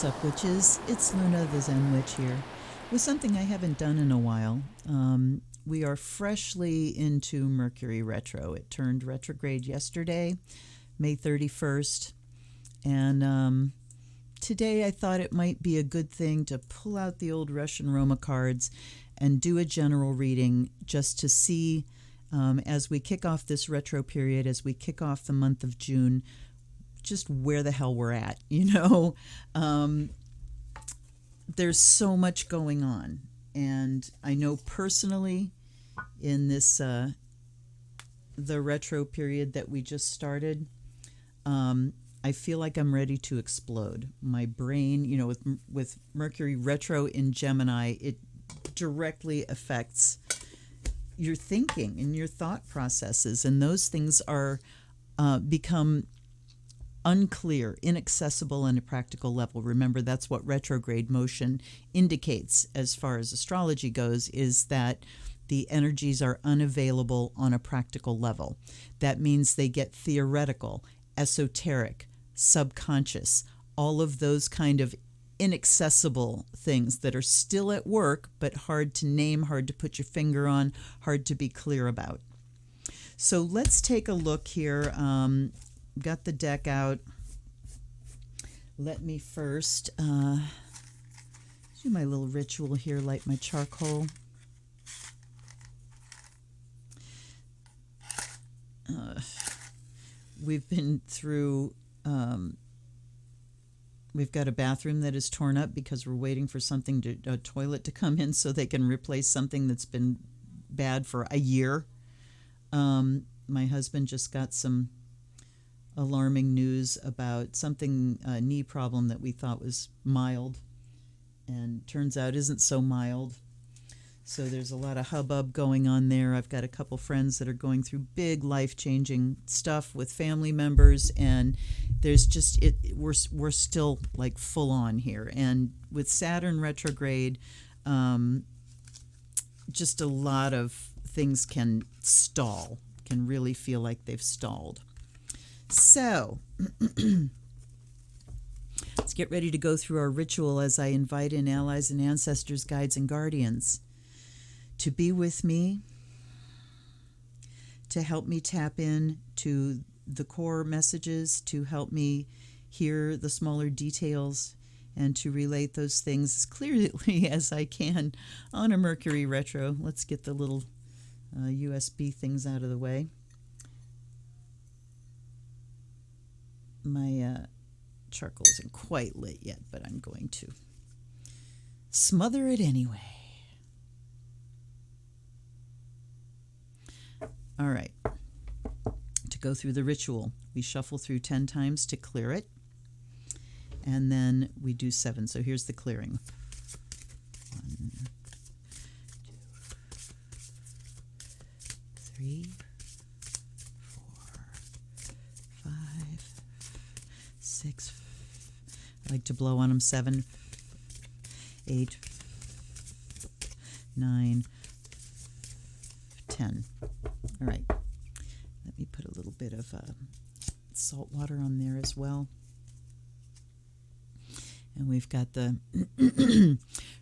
What's up, witches? It's Luna, the Zen Witch here, with something I haven't done in a while. We are freshly into Mercury retro. It turned retrograde yesterday, May 31st, and today I thought it might be a good thing to pull out the old Russian Roma cards and do a general reading just to see, as we kick off this retro period, as we kick off the month of June, just where the hell we're at, there's so much going on, and I know personally in this the retro period that we just started, I feel like I'm ready to explode. My brain, with Mercury retro in Gemini, it directly affects your thinking and your thought processes, and those things are become unclear, inaccessible on a practical level. Remember, that's what retrograde motion indicates as far as astrology goes, is that the energies are unavailable on a practical level. That means they get theoretical, esoteric, subconscious, all of those kind of inaccessible things that are still at work, but hard to name, hard to put your finger on, hard to be clear about. So let's take a look here. Got the deck out. Let me first do my little ritual here, light my charcoal. We've been through, we've got a bathroom that is torn up because we're waiting for a toilet to come in so they can replace something that's been bad for a year. My husband just got some alarming news about something, a knee problem that we thought was mild, and turns out isn't so mild. So there's a lot of hubbub going on there. I've got a couple friends that are going through big life-changing stuff with family members, and there's just we're still like full on here. And with Saturn retrograde, just a lot of things can stall, can really feel like they've stalled. So let's get ready to go through our ritual as I invite in allies and ancestors, guides and guardians to be with me, to help me tap in to the core messages, to help me hear the smaller details, and to relate those things as clearly as I can on a Mercury retro. Let's get the little USB things out of the way. My charcoal isn't quite lit yet, but I'm going to smother it anyway. All right. To go through the ritual, we shuffle through 10 times to clear it, and then we do 7. So here's the clearing. 1, 2, 3, 4, 5, 6. I like to blow on them. 7, 8, 9, 10. All right. Let me put a little bit of salt water on there as well. And we've got the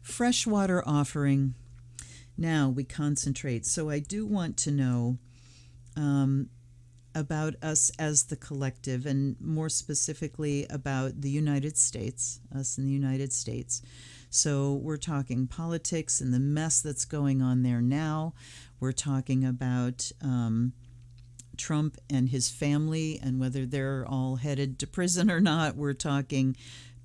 freshwater offering. Now we concentrate. So I do want to know about us as the collective, and more specifically about the United States, us in the United States. So we're talking politics and the mess that's going on there now. We're talking about Trump and his family and whether they're all headed to prison or not. We're talking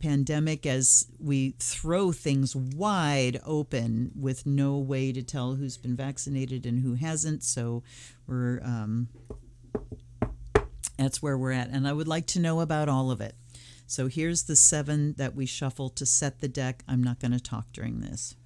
pandemic as we throw things wide open with no way to tell who's been vaccinated and who hasn't. So we're that's where we're at. And I would like to know about all of it. So here's the 7 that we shuffle to set the deck. I'm not going to talk during this.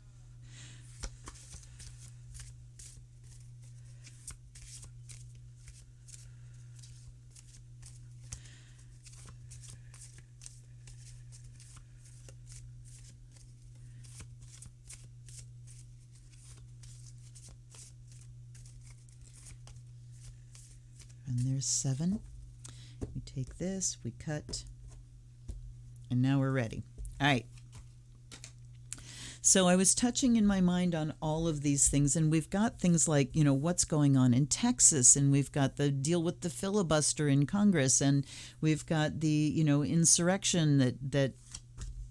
And there's 7. We take this, we cut, and now we're ready. All right. So I was touching in my mind on all of these things, and we've got things like, what's going on in Texas, and we've got the deal with the filibuster in Congress, and we've got the, insurrection that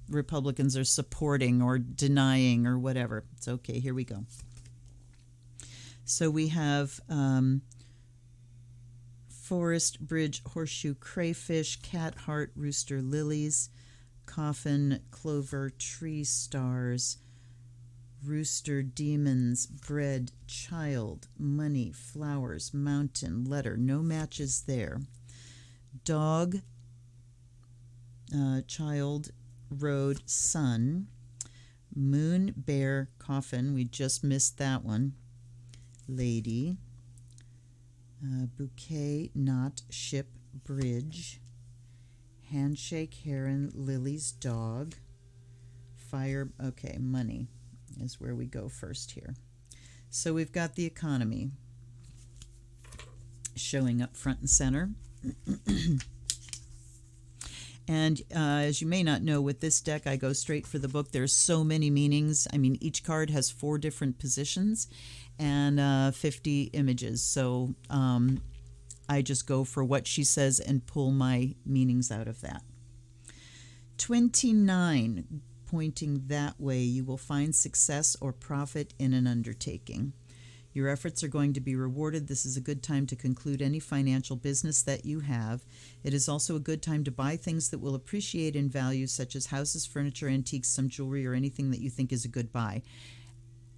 Republicans are supporting or denying or whatever. It's okay. Here we go. So we have forest, bridge, horseshoe, crayfish, cat, heart, rooster, lilies, coffin, clover, tree, stars, rooster, demons, bread, child, money, flowers, mountain, letter. No matches there. Dog, child, road, sun, moon, bear, coffin. We just missed that one. Lady, bouquet, knot, ship, bridge, handshake, heron, lily's dog, fire. Okay, money is where we go first here. So we've got the economy showing up front and center. And as you may not know, with this deck, I go straight for the book. There's so many meanings. I mean, each card has 4 different positions and 50 images. So I just go for what she says and pull my meanings out of that. 29, pointing that way, you will find success or profit in an undertaking. Your efforts are going to be rewarded. This is a good time to conclude any financial business that you have. It is also a good time to buy things that will appreciate in value, such as houses, furniture, antiques, some jewelry, or anything that you think is a good buy,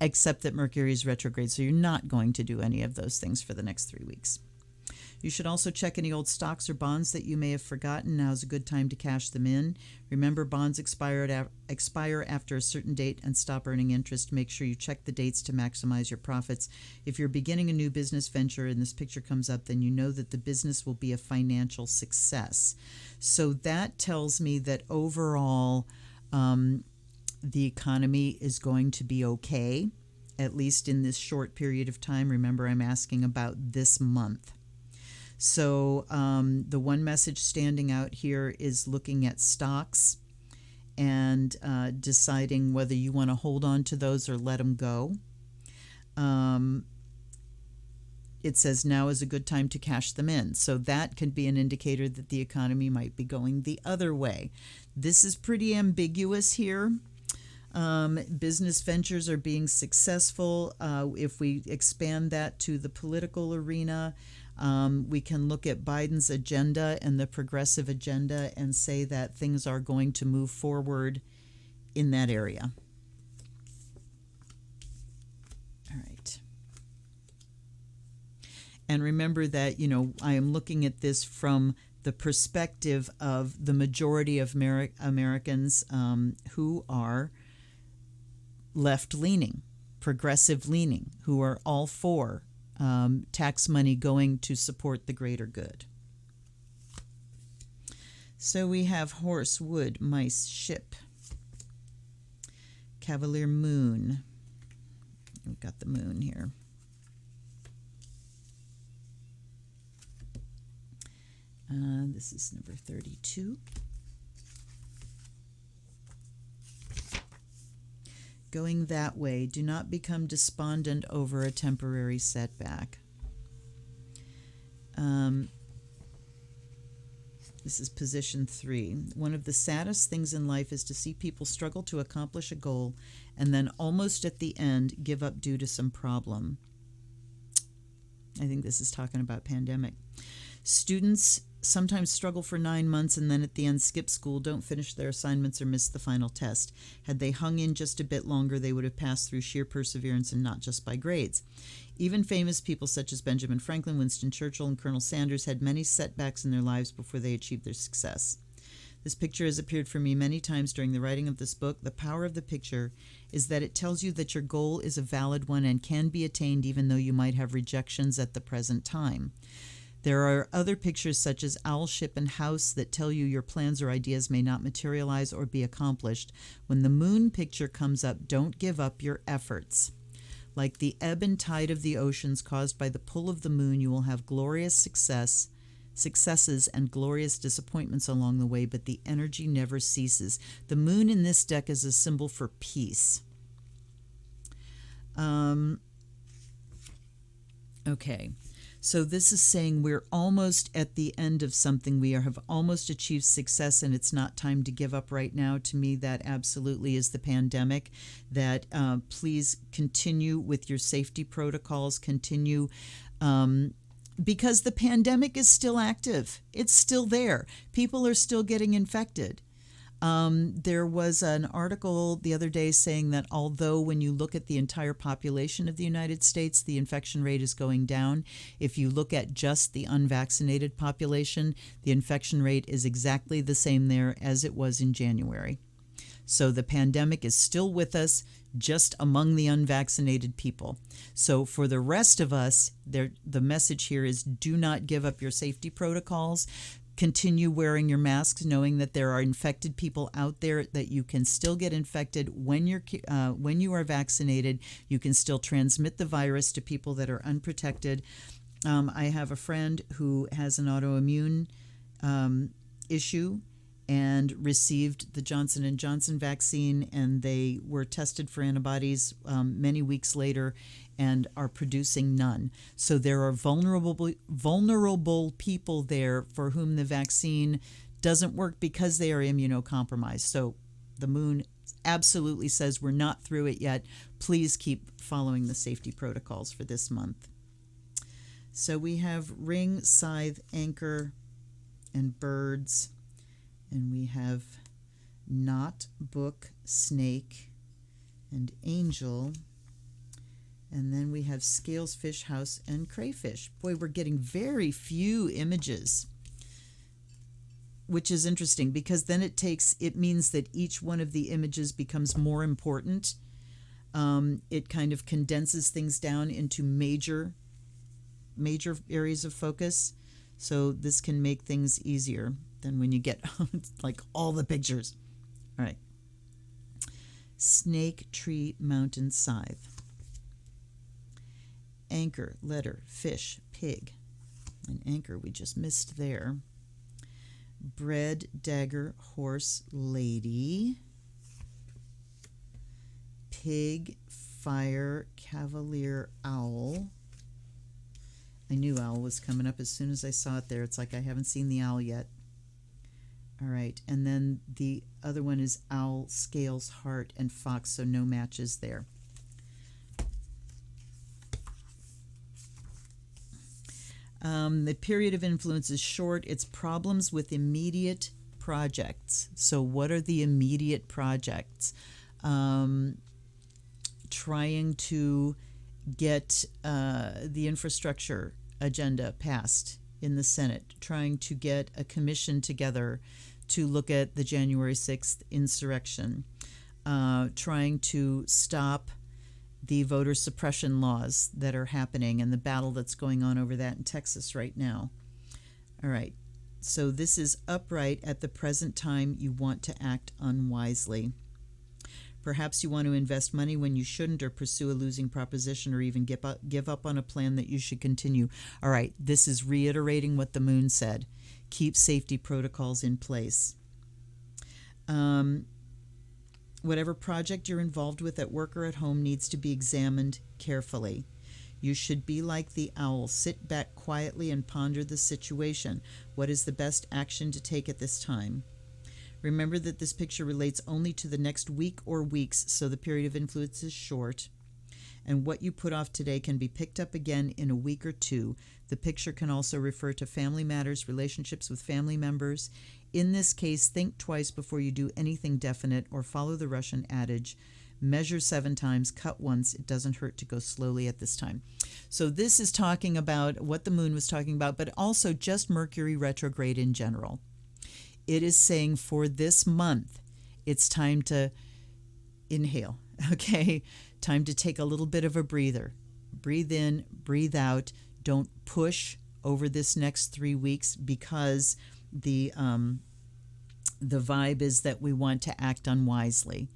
except that Mercury is retrograde, so you're not going to do any of those things for the next 3 weeks. You should also check any old stocks or bonds that you may have forgotten. Now is a good time to cash them in. Remember, bonds expire after a certain date and stop earning interest. Make sure you check the dates to maximize your profits. If you're beginning a new business venture and this picture comes up, then you know that the business will be a financial success. So that tells me that overall the economy is going to be okay, at least in this short period of time. Remember, I'm asking about this month. So the one message standing out here is looking at stocks and deciding whether you want to hold on to those or let them go. It says now is a good time to cash them in. So that could be an indicator that the economy might be going the other way. This is pretty ambiguous here. Business ventures are being successful. If we expand that to the political arena, we can look at Biden's agenda and the progressive agenda and say that things are going to move forward in that area. All right. And remember that, I am looking at this from the perspective of the majority of Americans who are left-leaning, progressive-leaning, who are all for tax money going to support the greater good. So we have horse, wood, mice, ship, cavalier, moon. We've got the moon here. This is number 32. Going that way, do not become despondent over a temporary setback. This is position 3. One of the saddest things in life is to see people struggle to accomplish a goal and then almost at the end give up due to some problem. I think this is talking about pandemic. Students sometimes struggle for 9 months and then at the end skip school, don't finish their assignments, or miss the final test. Had they hung in just a bit longer, they would have passed through sheer perseverance and not just by grades. Even famous people such as Benjamin Franklin, Winston Churchill, and Colonel Sanders had many setbacks in their lives before they achieved their success. This picture has appeared for me many times during the writing of this book. The power of the picture is that it tells you that your goal is a valid one and can be attained even though you might have rejections at the present time. There are other pictures such as owl, ship, and house that tell you your plans or ideas may not materialize or be accomplished. When the moon picture comes up, don't give up your efforts. Like the ebb and tide of the oceans caused by the pull of the moon, you will have glorious success successes and glorious disappointments along the way, but the energy never ceases. The moon in this deck is a symbol for peace. Okay, so this is saying we're almost at the end of something. We have almost achieved success, and it's not time to give up right now. To me, that absolutely is the pandemic. That please continue with your safety protocols. Continue. Because the pandemic is still active. It's still there. People are still getting infected. There was an article the other day saying that although when you look at the entire population of the United States, the infection rate is going down, if you look at just the unvaccinated population, the infection rate is exactly the same there as it was in January. So the pandemic is still with us, just among the unvaccinated people. So for the rest of us, the message here is do not give up your safety protocols. Continue wearing your masks, knowing that there are infected people out there, that you can still get infected when you are vaccinated. You can still transmit the virus to people that are unprotected. I have a friend who has an autoimmune issue and received the Johnson & Johnson vaccine, and they were tested for antibodies many weeks later and are producing none. So there are vulnerable people there for whom the vaccine doesn't work because they are immunocompromised. So the moon absolutely says we're not through it yet. Please keep following the safety protocols for this month. So we have ring, scythe, anchor, and birds. And we have knot, book, snake, and angel. And then we have scales, fish, house, and crayfish. Boy, we're getting very few images, which is interesting because then it means that each one of the images becomes more important. It kind of condenses things down into major areas of focus. So this can make things easier than when you get like all the pictures. All right. Snake, tree, mountain, scythe. Anchor, letter, fish, pig. An anchor we just missed there. Bread, dagger, horse, lady. Pig, fire, cavalier, owl. I knew owl was coming up as soon as I saw it there. It's like I haven't seen the owl yet. All right, and then the other one is owl, scales, heart, and fox, so no matches there. The period of influence is short. It's problems with immediate projects. So what are the immediate projects? Trying to get the infrastructure agenda passed in the Senate, trying to get a commission together to look at the January 6th insurrection, trying to stop the voter suppression laws that are happening and the battle that's going on over that in Texas right now. All right, so this is upright at the present time. You want to act unwisely. Perhaps you want to invest money when you shouldn't, or pursue a losing proposition, or even give up on a plan that you should continue. All right, this is reiterating what the moon said. Keep safety protocols in place. Whatever project you're involved with at work or at home needs to be examined carefully. You should be like the owl. Sit back quietly and ponder the situation. What is the best action to take at this time? Remember that this picture relates only to the next week or weeks, so the period of influence is short. And what you put off today can be picked up again in a week or two. The picture can also refer to family matters, relationships with family members. In this case, think twice before you do anything definite, or follow the Russian adage, measure 7 times, cut once. It doesn't hurt to go slowly at this time. So this is talking about what the moon was talking about, but also just Mercury retrograde in general. It is saying for this month, it's time to inhale, okay? Time to take a little bit of a breather. Breathe in, breathe out. Don't push over this next 3 weeks, because the vibe is that we want to act unwisely.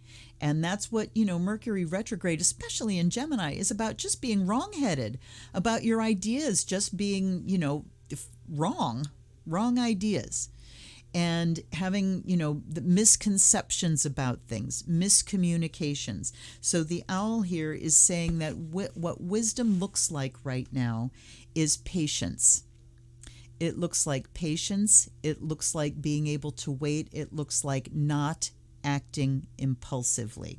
And that's what, Mercury retrograde, especially in Gemini, is about, just being wrong-headed, about your ideas just being, wrong. wrong ideas, and having, the misconceptions about things, miscommunications. So the owl here is saying that what wisdom looks like right now is patience. It looks like patience. It looks like being able to wait. It looks like not acting impulsively.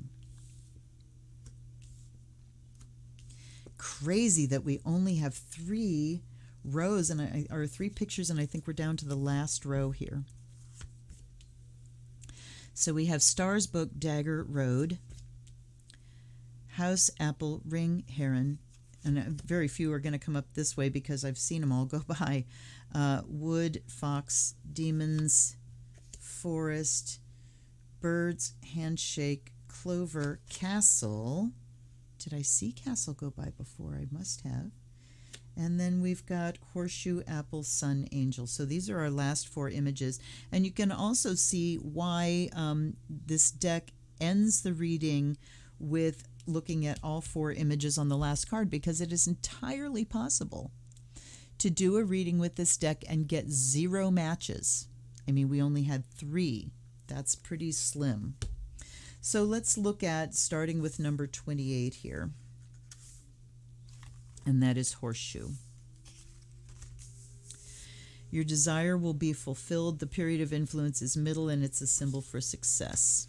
Crazy that we only have 3 rows or 3 pictures, and I think we're down to the last row here. So we have Stars Book, Dagger, Road, House, Apple, Ring, Heron, and very few are going to come up this way because I've seen them all go by. Wood, Fox, Demons, Forest, Birds, Handshake, Clover, Castle. Did I see Castle go by before? I must have. And then we've got Horseshoe, Apple, Sun, Angel. So these are our last 4 images. And you can also see why this deck ends the reading with looking at all 4 images on the last card, because it is entirely possible to do a reading with this deck and get 0 matches. I mean, we only had 3. That's pretty slim. So let's look at starting with number 28 here. And that is Horseshoe. Your desire will be fulfilled. The period of influence is middle, and it's a symbol for success.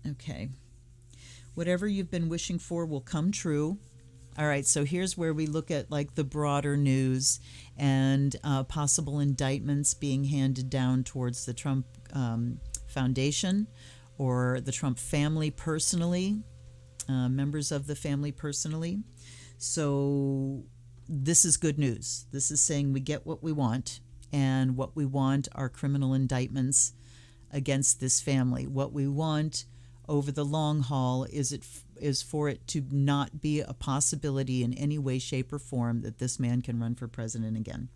Okay. Whatever you've been wishing for will come true. All right, so here's where we look at like the broader news and possible indictments being handed down towards the Trump Foundation or the Trump family personally. Members of the family personally. So this is good news. This is saying we get what we want, and what we want are criminal indictments against this family. What we want over the long haul is for it to not be a possibility in any way, shape, or form that this man can run for president again.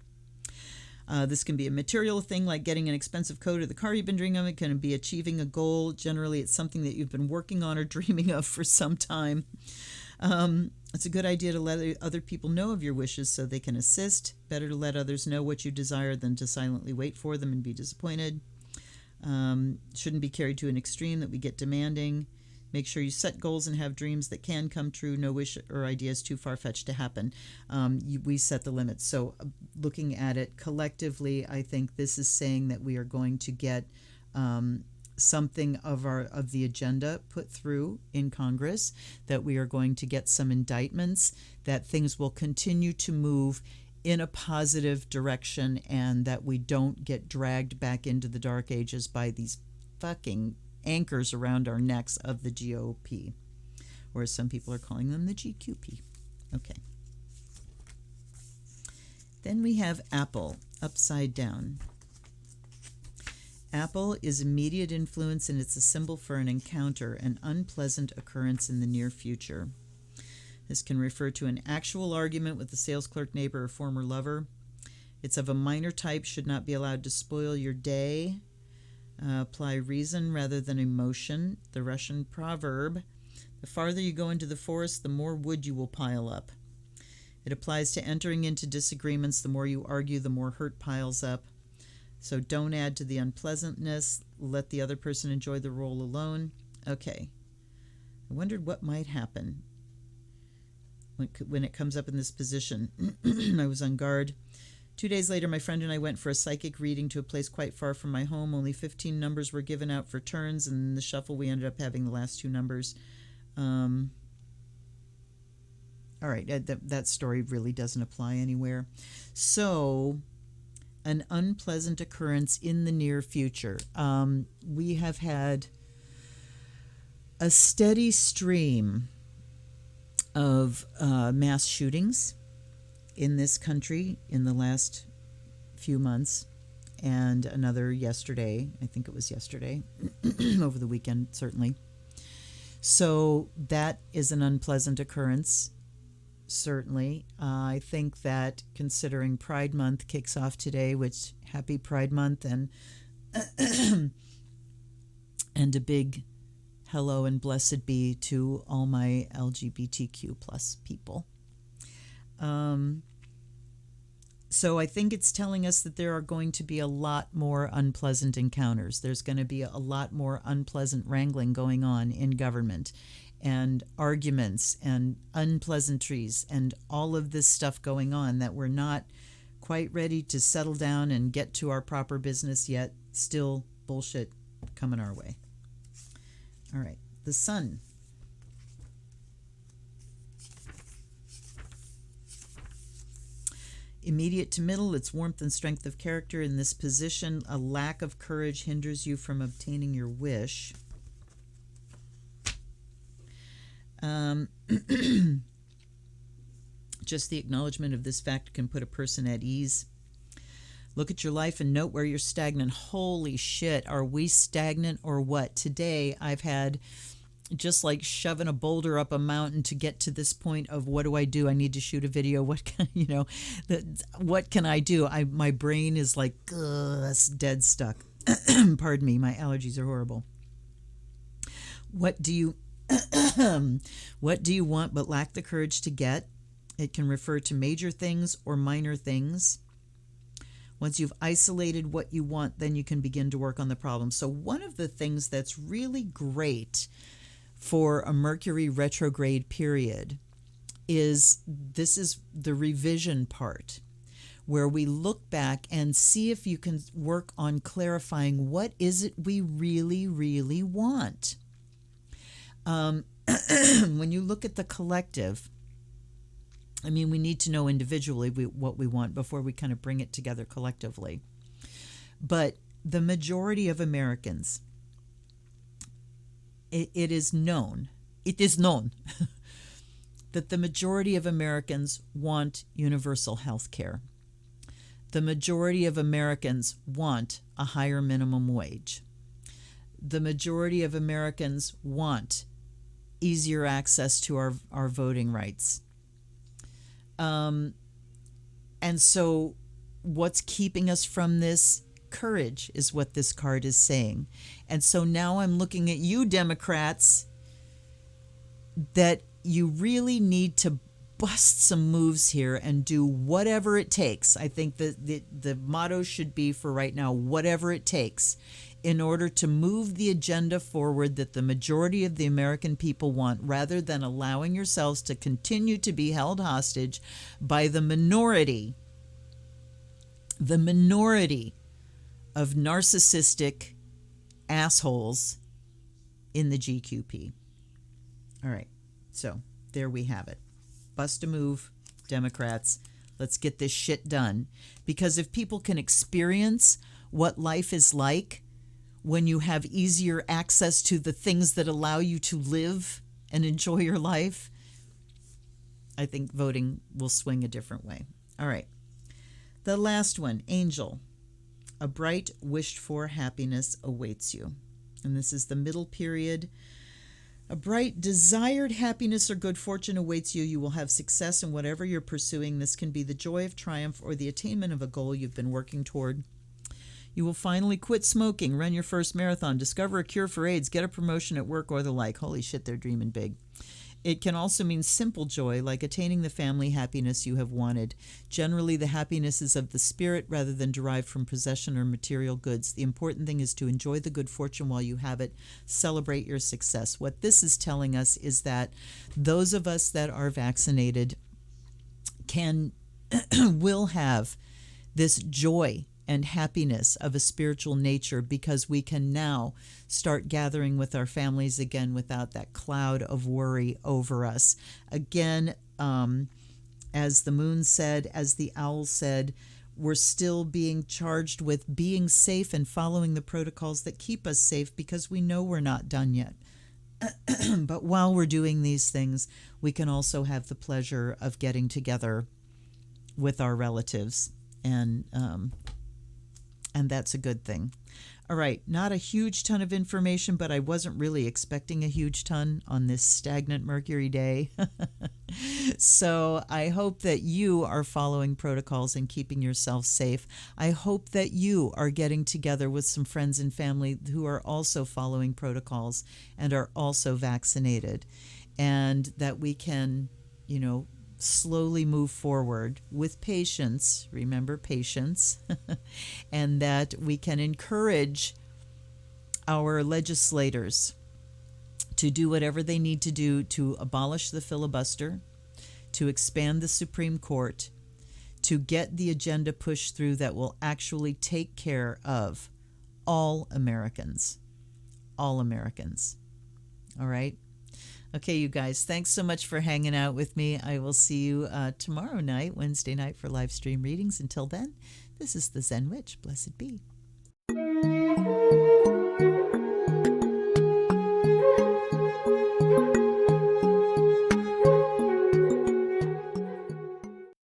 This can be a material thing like getting an expensive coat or the car you've been dreaming of. It can be achieving a goal. Generally, it's something that you've been working on or dreaming of for some time. It's a good idea to let other people know of your wishes so they can assist. Better to let others know what you desire than to silently wait for them and be disappointed. Shouldn't be carried to an extreme that we get demanding. Make sure you set goals and have dreams that can come true. No wish or idea is too far-fetched to happen. We set the limits. So looking at it collectively, I think this is saying that we are going to get something of the agenda put through in Congress, that we are going to get some indictments, that things will continue to move in a positive direction, and that we don't get dragged back into the dark ages by these fucking anchors around our necks of the GOP, or as some people are calling them, the GQP. Okay. Then we have Apple, upside down. Apple is immediate influence, and it's a symbol for an encounter, an unpleasant occurrence in the near future. This can refer to an actual argument with a sales clerk, neighbor, or former lover. It's of a minor type, should not be allowed to spoil your day. Apply reason rather than emotion. The Russian proverb, the farther you go into the forest, the more wood you will pile up. It applies to entering into disagreements. The more you argue, the more hurt piles up. So don't add to the unpleasantness. Let the other person enjoy the role alone. Okay. I wondered what might happen when it comes up in this position. I was on guard. 2 days later, my friend and I went for a psychic reading to a place quite far from my home. Only 15 numbers were given out for turns, and in the shuffle, we ended up having the last 2 numbers. All right, that story really doesn't apply anywhere. So, an unpleasant occurrence in the near future. We have had a steady stream of mass shootings in this country in the last few months, and another yesterday. I think it was yesterday, over the weekend, certainly. So that is an unpleasant occurrence, certainly. I think that considering Pride Month kicks off today, which happy Pride Month, and and a big hello and blessed be to all my LGBTQ plus people. So I think it's telling us that there are going to be a lot more unpleasant encounters. There's going to be a lot more unpleasant wrangling going on in government, and arguments and unpleasantries and all of this stuff going on that we're not quite ready to settle down and get to our proper business yet. Still bullshit coming our way. All right, the sun. Immediate to middle, its warmth and strength of character. In this position, a lack of courage hinders you from obtaining your wish. Just the acknowledgement of this fact can put a person at ease. Look at your life and note where you're stagnant. Holy shit, are we stagnant or what? Today, I've had just like shoving a boulder up a mountain to get to this point of what do I do? I need to shoot a video. What can what can I do? My brain is like dead stuck. Pardon me, my allergies are horrible. What do you want but lack the courage to get? It can refer to major things or minor things. Once you've isolated what you want, then you can begin to work on the problem. So one of the things that's really great for a Mercury retrograde period is the revision part, where we look back and see if you can work on clarifying what is it we really, really want. When you look at the collective, I mean, we need to know individually what we want before we kind of bring it together collectively. But the majority of Americans, it is known that the majority of Americans want universal health care. The majority of Americans want a higher minimum wage. The majority of Americans want easier access to our voting rights. And so what's keeping us from this? Courage is what this card is saying. And so now I'm looking at you, Democrats, that you really need to bust some moves here and do whatever it takes. I think that the motto should be for right now, whatever it takes, in order to move the agenda forward that the majority of the American people want, rather than allowing yourselves to continue to be held hostage by the minority of narcissistic assholes in the GQP. All right, so there we have it. Bust a move, Democrats. Let's get this shit done. Because if people can experience what life is like when you have easier access to the things that allow you to live and enjoy your life, I think voting will swing a different way. All right. The last one, Angel. A bright, wished-for happiness awaits you. And this is the middle period. A bright, desired happiness or good fortune awaits you. You will have success in whatever you're pursuing. This can be the joy of triumph or the attainment of a goal you've been working toward. You will finally quit smoking, run your first marathon, discover a cure for AIDS, get a promotion at work, or the like. Holy shit, they're dreaming big. It can also mean simple joy, like attaining the family happiness you have wanted. Generally, the happiness is of the spirit rather than derived from possession or material goods. The important thing is to enjoy the good fortune while you have it. Celebrate your success. What this is telling us is that those of us that are vaccinated will have this joy and happiness of a spiritual nature, because we can now start gathering with our families again without that cloud of worry over us. Again, as the moon said, as the owl said, we're still being charged with being safe and following the protocols that keep us safe, because we know we're not done yet. But while we're doing these things, we can also have the pleasure of getting together with our relatives, and that's a good thing. All right, not a huge ton of information, but I wasn't really expecting a huge ton on this stagnant Mercury day. So I hope that you are following protocols and keeping yourself safe. I hope that you are getting together with some friends and family who are also following protocols and are also vaccinated, and that we can, slowly move forward with patience. Remember, patience. And that we can encourage our legislators to do whatever they need to do to abolish the filibuster, to expand the Supreme Court, to get the agenda pushed through that will actually take care of all Americans. All Americans. All right? Okay, you guys, thanks so much for hanging out with me. I will see you tomorrow night, Wednesday night, for live stream readings. Until then, this is the Zen Witch. Blessed be.